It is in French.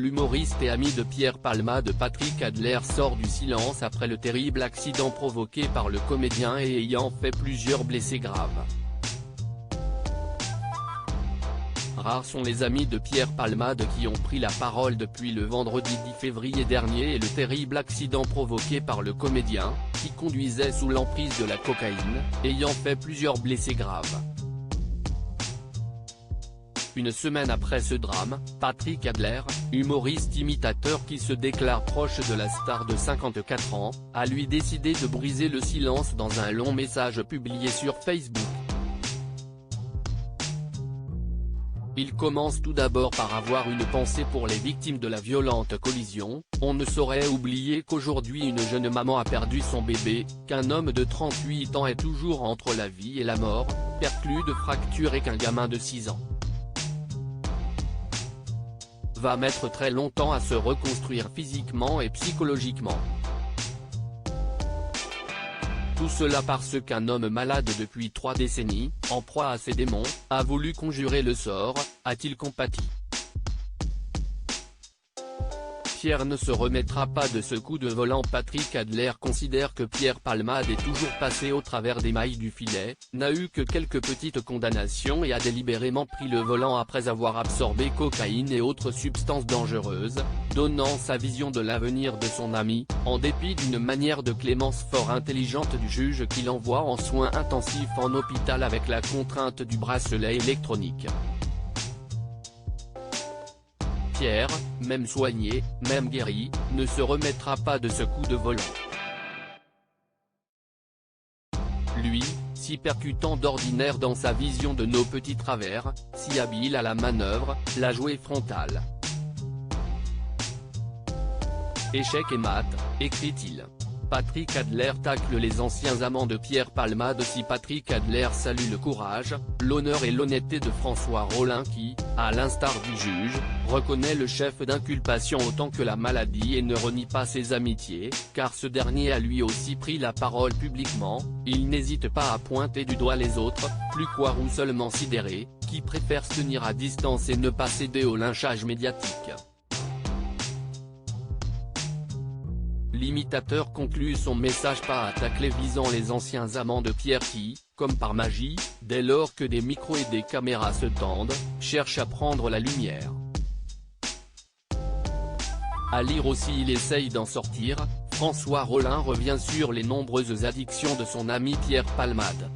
L'humoriste et ami de Pierre Palmade Patrick Adler sort du silence après le terrible accident provoqué par le comédien et ayant fait plusieurs blessés graves. Rares sont les amis de Pierre Palmade qui ont pris la parole depuis le vendredi 10 février dernier et le terrible accident provoqué par le comédien, qui conduisait sous l'emprise de la cocaïne, ayant fait plusieurs blessés graves. Une semaine après ce drame, Patrick Adler, humoriste imitateur qui se déclare proche de la star de 54 ans, a lui décidé de briser le silence dans un long message publié sur Facebook. Il commence tout d'abord par avoir une pensée pour les victimes de la violente collision. On ne saurait oublier qu'aujourd'hui une jeune maman a perdu son bébé, qu'un homme de 38 ans est toujours entre la vie et la mort, perclus de fractures et qu'un gamin de 6 ans va mettre très longtemps à se reconstruire physiquement et psychologiquement. Tout cela parce qu'un homme malade depuis 3 décennies, en proie à ses démons, a voulu conjurer le sort, a-t-il compati. Pierre ne se remettra pas de ce coup de volant. Patrick Adler considère que Pierre Palmade est toujours passé au travers des mailles du filet, n'a eu que quelques petites condamnations et a délibérément pris le volant après avoir absorbé cocaïne et autres substances dangereuses, donnant sa vision de l'avenir de son ami, en dépit d'une manière de clémence fort intelligente du juge qui l'envoie en soins intensifs en hôpital avec la contrainte du bracelet électronique. Pierre, même soigné, même guéri, ne se remettra pas de ce coup de volant. Lui, si percutant d'ordinaire dans sa vision de nos petits travers, si habile à la manœuvre, l'a joué frontal. Échec et mat, écrit-il. Patrick Adler tacle les anciens amants de Pierre Palmade. Si Patrick Adler salue le courage, l'honneur et l'honnêteté de François Rollin qui, à l'instar du juge, reconnaît le chef d'inculpation autant que la maladie et ne renie pas ses amitiés, car ce dernier a lui aussi pris la parole publiquement, il n'hésite pas à pointer du doigt les autres, plus quoi ou seulement sidérés, qui préfèrent se tenir à distance et ne pas céder au lynchage médiatique. L'imitateur conclut son message par un tacle visant les anciens amants de Pierre qui, comme par magie, dès lors que des micros et des caméras se tendent, cherchent à prendre la lumière. À lire aussi il essaye d'en sortir, François Rollin revient sur les nombreuses addictions de son ami Pierre Palmade.